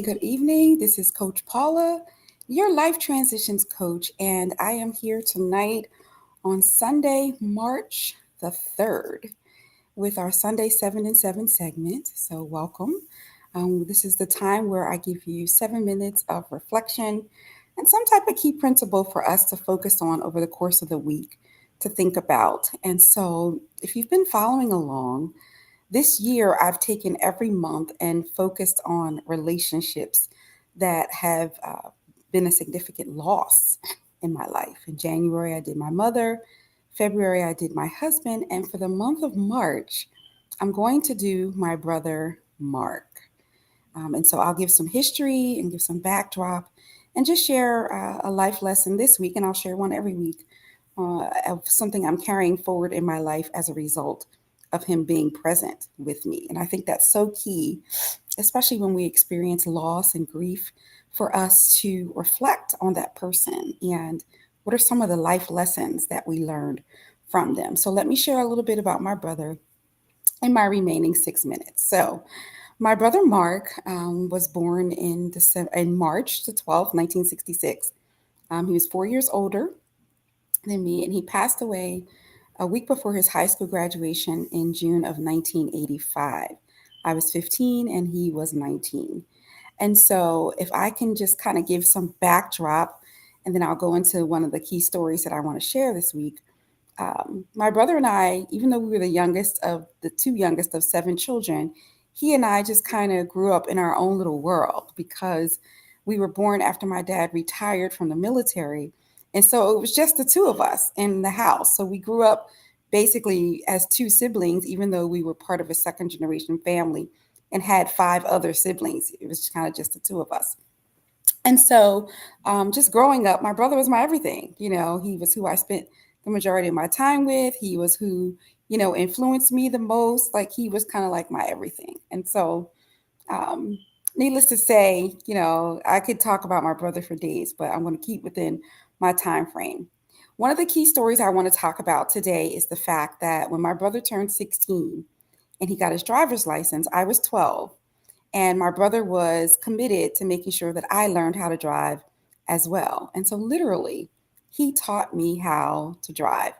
Good evening. This is Coach Paula, your life transitions coach, and I am here tonight on Sunday, March the 3rd, with our Sunday 7 and 7 segment. So, welcome. This is the time where I give you 7 minutes of reflection and some type of key principle for us to focus on over the course of the week to think about. And so, if you've been following along, this year, I've taken every month and focused on relationships that have been a significant loss in my life. In January, I did my mother. February, I did my husband. And for the month of March, I'm going to do my brother, Mark. And so I'll give some history and give some backdrop and just share a life lesson this week. And I'll share one every week of something I'm carrying forward in my life as a result of him being present with me. And I think that's so key, especially when we experience loss and grief, for us to reflect on that person and what are some of the life lessons that we learned from them. So let me share a little bit about my brother in my remaining 6 minutes. So my brother Mark was born in March the 12th, 1966. He was 4 years older than me, and he passed away a week before his high school graduation in June of 1985. I was 15 and he was 19. And so, if I can just kind of give some backdrop, and then I'll go into one of the key stories that I want to share this week. My brother and I, even though we were the two youngest of seven children, he and I just kind of grew up in our own little world because we were born after my dad retired from the military. And so it was just the two of us in the house. So we grew up basically as two siblings, even though we were part of a second generation family and had five other siblings. It was kind of just the two of us. And so, just growing up, my brother was my everything. He was who I spent the majority of my time with. He was who, influenced me the most. Like, he was kind of like my everything. And so, um, needless to say, I could talk about my brother for days, but I'm going to keep within my time frame. One of the key stories I want to talk about today is the fact that when my brother turned 16 and he got his driver's license, I was 12. And my brother was committed to making sure that I learned how to drive as well. And so, literally, he taught me how to drive.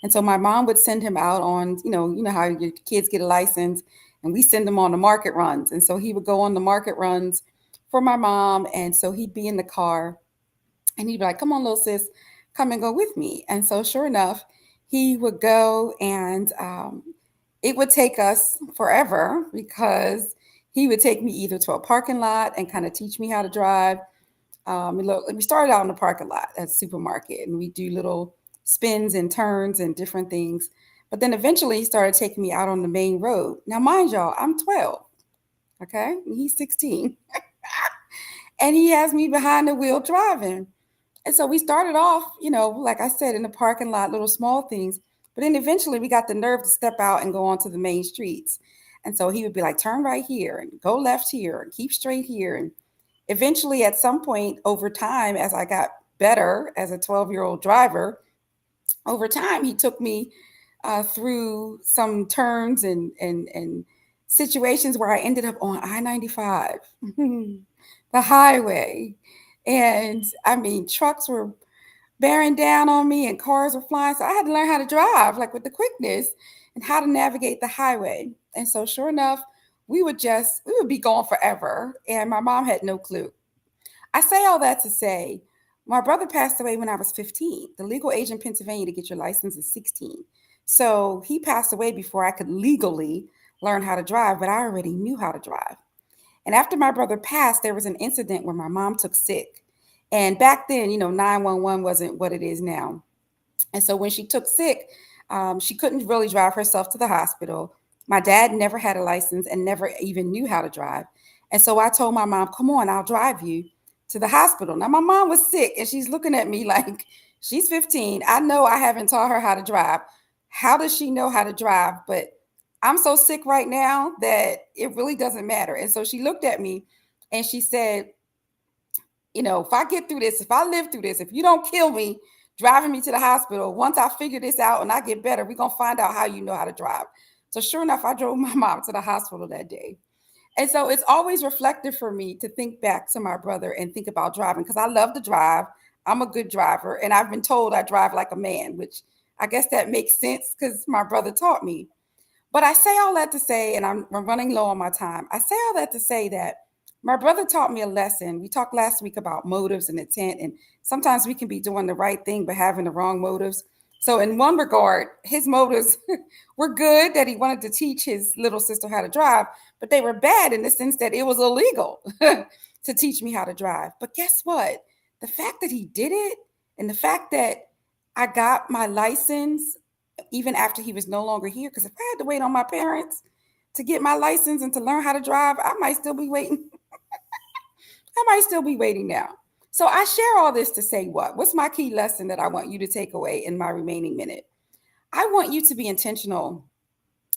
And so, my mom would send him out on, you know how your kids get a license, and we send them on the market runs. And so, he would go on the market runs for my mom. And so, he'd be in the car and he'd be like, "Come on, little sis, come and go with me." And so, sure enough, he would go, and it would take us forever because he would take me either to a parking lot and kind of teach me how to drive. We started out in the parking lot at the supermarket, and we do little spins and turns and different things. But then eventually he started taking me out on the main road. Now, mind y'all, I'm 12, okay? And he's 16. And he has me behind the wheel driving. And so we started off, like I said, in the parking lot, little small things. But then eventually we got the nerve to step out and go onto the main streets. And so he would be like, turn right here and go left here and keep straight here. And eventually, at some point over time, as I got better as a 12-year-old driver, over time, he took me through some turns and situations where I ended up on I-95, the highway. And I mean, trucks were bearing down on me and cars were flying. So I had to learn how to drive, like with the quickness and how to navigate the highway. And so, sure enough, we would be gone forever. And my mom had no clue. I say all that to say, my brother passed away when I was 15. The legal age in Pennsylvania to get your license is 16. So he passed away before I could legally learn how to drive, but I already knew how to drive. And after my brother passed, there was an incident where my mom took sick. And back then, 911 wasn't what it is now. And so when she took sick, she couldn't really drive herself to the hospital. My dad never had a license and never even knew how to drive. And so I told my mom, come on, I'll drive you to the hospital. Now, my mom was sick and she's looking at me like, she's 15. I know I haven't taught her how to drive. How does she know how to drive? But I'm so sick right now that it really doesn't matter. And so she looked at me and she said, if I get through this, if I live through this, if you don't kill me driving me to the hospital, once I figure this out and I get better, we're going to find out how you know how to drive. So sure enough, I drove my mom to the hospital that day. And so it's always reflective for me to think back to my brother and think about driving because I love to drive. I'm a good driver, and I've been told I drive like a man, which I guess that makes sense because my brother taught me. But I say all that to say, and I'm running low on my time. I say all that to say that my brother taught me a lesson. We talked last week about motives and intent, and sometimes we can be doing the right thing but having the wrong motives. So, in one regard, his motives were good that he wanted to teach his little sister how to drive, but they were bad in the sense that it was illegal to teach me how to drive. But guess what? The fact that he did it and the fact that I got my license even after he was no longer here. Because if I had to wait on my parents to get my license and to learn how to drive, I might still be waiting. I might still be waiting now. So I share all this to say what? What's my key lesson that I want you to take away in my remaining minute? I want you to be intentional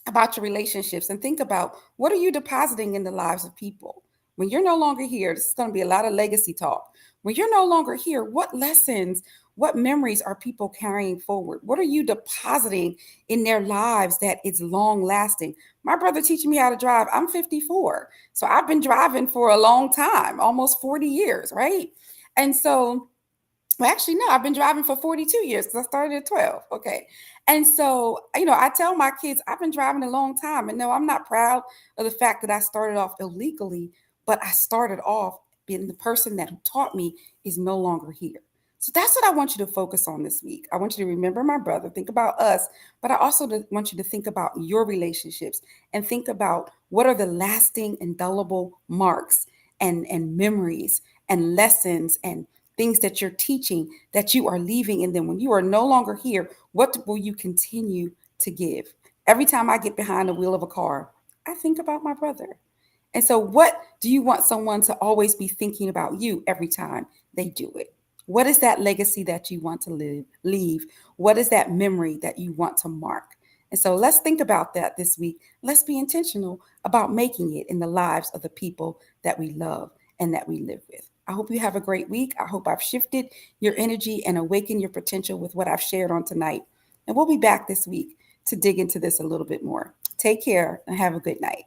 about your relationships and think about what are you depositing in the lives of people. When you're no longer here, this is going to be a lot of legacy talk. When you're no longer here, what lessons, what memories are people carrying forward? What are you depositing in their lives that is long lasting? My brother teaching me how to drive. I'm 54. So I've been driving for a long time, almost 40 years, right? And so well, actually, no, I've been driving for 42 years because I started at 12. Okay. And so, I tell my kids I've been driving a long time. And no, I'm not proud of the fact that I started off illegally, but I started off being the person that who taught me is no longer here. So that's what I want you to focus on this week. I want you to remember my brother, think about us, but I also want you to think about your relationships and think about what are the lasting, indelible marks and memories and lessons and things that you're teaching that you are leaving. And then when you are no longer here, what will you continue to give? Every time I get behind the wheel of a car, I think about my brother. And so, what do you want someone to always be thinking about you every time they do it? What is that legacy that you want to leave? What is that memory that you want to mark? And so, let's think about that this week. Let's be intentional about making it in the lives of the people that we love and that we live with. I hope you have a great week. I hope I've shifted your energy and awakened your potential with what I've shared on tonight. And we'll be back this week to dig into this a little bit more. Take care and have a good night.